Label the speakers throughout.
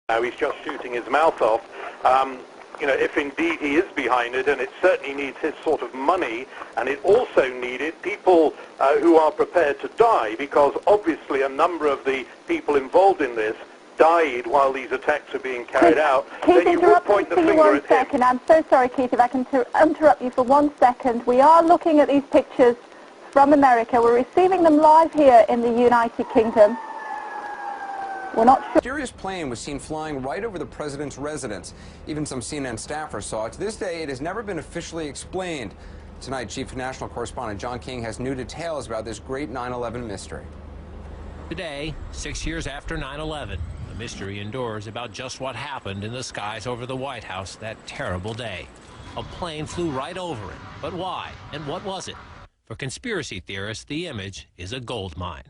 Speaker 1: Now he's just shooting his mouth off. You know, if indeed he is behind it, and it certainly needs his sort of money, and it also needed people who are prepared to die, because obviously a number of the people involved in this died while these attacks are being carried out.
Speaker 2: Keith,
Speaker 1: then you will point the finger at him.
Speaker 2: I'm so sorry, Keith, if I can interrupt you for 1 second. We are looking at these pictures from America. We're receiving them live here in the United Kingdom. We're not sure.
Speaker 3: A mysterious plane was seen flying right over the president's residence. Even some CNN staffers saw it. To this day, it has never been officially explained. Tonight, Chief National Correspondent John King has new details about this great 9/11 mystery.
Speaker 4: Today, 6 years after 9/11, the mystery endures about just what happened in the skies over the White House that terrible day. A plane flew right over it. But why? And what was it? For conspiracy theorists, the image is a gold mine.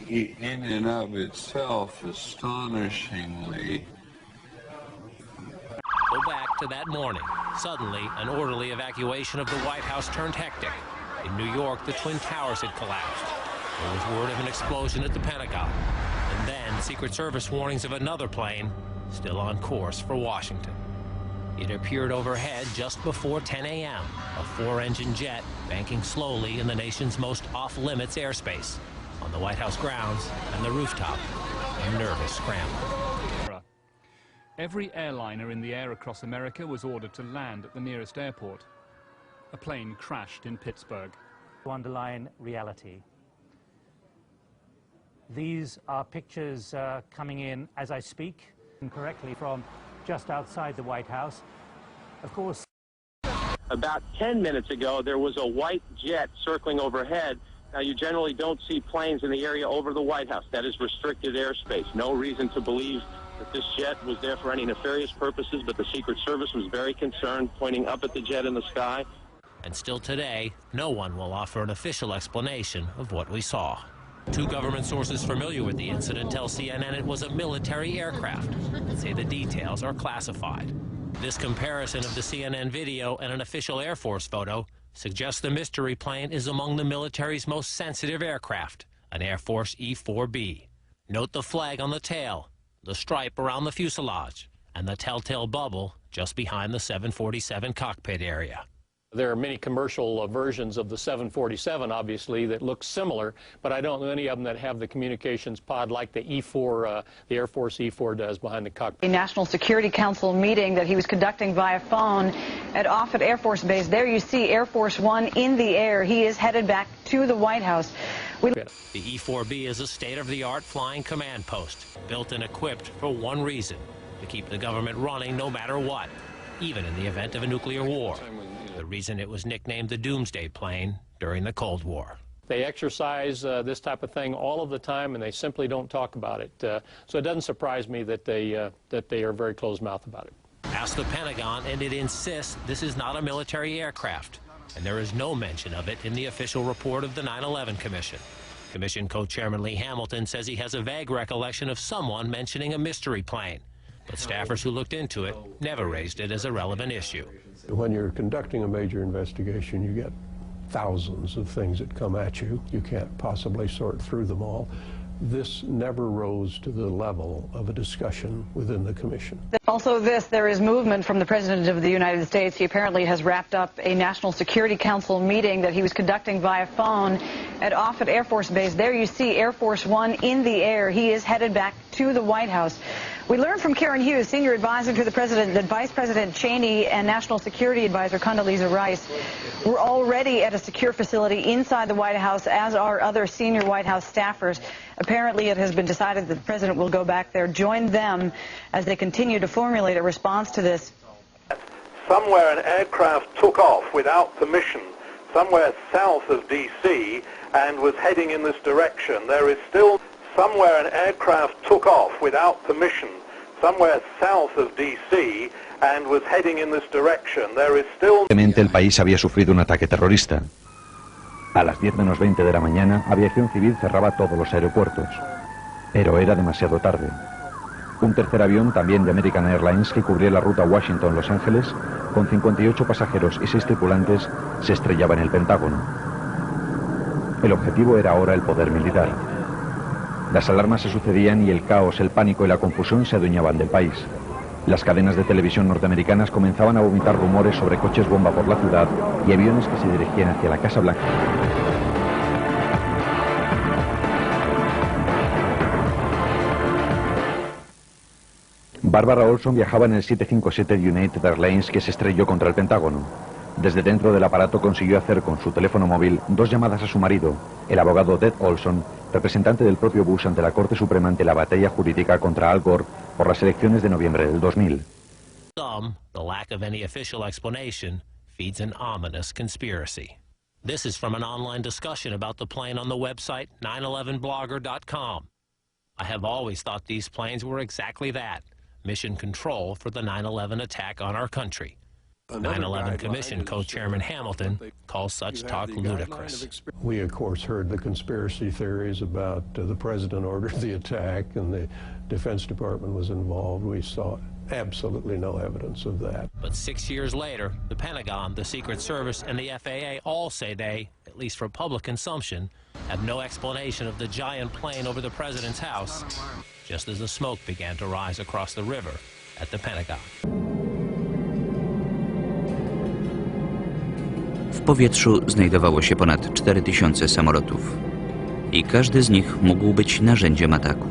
Speaker 5: In and of itself, astonishingly.
Speaker 4: Go back to that morning. Suddenly, an orderly evacuation of the White House turned hectic. In New York, the Twin Towers had collapsed. There was word of an explosion at the Pentagon. And then Secret Service warnings of another plane still on course for Washington. It appeared overhead just before 10 a.m., a 4-engine jet banking slowly in the nation's most off-limits airspace. On the White House grounds and the rooftop, a nervous scramble.
Speaker 6: Every airliner in the air across America was ordered to land at the nearest airport. A plane crashed in Pittsburgh.
Speaker 7: To underline reality. These are pictures coming in as I speak, correctly from just outside the White House. Of course.
Speaker 8: About 10 minutes ago, there was a white jet circling overhead. Now, you generally don't see planes in the area over the White House. That is restricted airspace. No reason to believe that this jet was there for any nefarious purposes, but the Secret Service was very concerned, pointing up at the jet in the sky.
Speaker 4: And still today, no one will offer an official explanation of what we saw. Two government sources familiar with the incident tell CNN it was a military aircraft, and say the details are classified. This comparison of the CNN video and an official Air Force photo suggests the mystery plane is among the military's most sensitive aircraft, an Air Force E-4B. Note the flag on the tail, the stripe around the fuselage, and the telltale bubble just behind the 747 cockpit area.
Speaker 9: There are many commercial versions of the 747, obviously, that look similar, but I don't know any of them that have the communications pod like the E-4, the Air Force E-4 does behind the cockpit.
Speaker 10: A National Security Council meeting that he was conducting via phone at Offutt Air Force Base. There you see Air Force One in the air. He is headed back to the White House.
Speaker 4: The E-4B is a state-of-the-art flying command post, built and equipped for one reason: to keep the government running no matter what, even in the event of a nuclear war. The reason it was nicknamed the Doomsday plane during the Cold War.
Speaker 9: They exercise this type of thing all of the time, and they simply don't talk about it. So it doesn't surprise me that they are very closed-mouthed about it.
Speaker 4: Ask the Pentagon, and it insists this is not a military aircraft, and there is no mention of it in the official report of the 9/11 Commission. Commission co-chairman Lee Hamilton says he has a vague recollection of someone mentioning a mystery plane, but staffers who looked into it never raised it as a relevant issue.
Speaker 11: When you're conducting a major investigation, you get thousands of things that come at you. You can't possibly sort through them all. This never rose to the level of a discussion within the Commission.
Speaker 10: Also there is movement from the President of the United States. He apparently has wrapped up a National Security Council meeting that he was conducting via phone at Offutt Air Force Base. There you see Air Force One in the air. He is headed back to the White House. We learned from Karen Hughes, senior advisor to the President, that Vice President Cheney and National Security Advisor Condoleezza Rice were already at a secure facility inside the White House, as are other senior White House staffers. Apparently, it has been decided that the President will go back there, join them as they continue to formulate a response to this.
Speaker 1: Somewhere an aircraft took off without permission, somewhere south of D.C., and was heading in this direction. There is still somewhere an aircraft took off without permission, somewhere south of D.C., and was heading in this direction. There is still...
Speaker 12: El país había sufrido un ataque terrorista. A las 10 menos 20 de la mañana, Aviación Civil cerraba todos los aeropuertos. Pero era demasiado tarde. Un tercer avión, también de American Airlines, que cubría la ruta Washington-Los Ángeles, con 58 pasajeros y 6 tripulantes, se estrellaba en el Pentágono. El objetivo era ahora el poder militar. Las alarmas se sucedían y el caos, el pánico y la confusión se adueñaban del país. Las cadenas de televisión norteamericanas comenzaban a vomitar rumores sobre coches bomba por la ciudad y aviones que se dirigían hacia la Casa Blanca. Barbara Olson viajaba en el 757 de United Airlines que se estrelló contra el Pentágono. Desde dentro del aparato consiguió hacer con su teléfono móvil 2 llamadas a su marido, el abogado Ted Olson, representante del propio Bush ante la Corte Suprema ante la batalla jurídica contra Al Gore por las elecciones de noviembre del 2000.
Speaker 4: The lack of any official explanation feeds an ominous conspiracy. This is from an online discussion about the plane on the website 911blogger.com. I have always thought these planes were exactly that. Mission control for the 9/11 attack on our country. 9/11 Commission co-chairman Hamilton calls such talk ludicrous.
Speaker 11: We, of course, heard the conspiracy theories about the president ordered the attack and the Defense Department was involved. We saw absolutely no evidence of that.
Speaker 4: But 6 years later, the Pentagon, the Secret Service, and the FAA all say they, at least for public consumption, have no explanation of the giant plane over the president's house, just as the smoke began to rise across the river at the Pentagon.
Speaker 13: W powietrzu znajdowało się ponad 4000 samolotów i każdy z nich mógł być narzędziem ataku.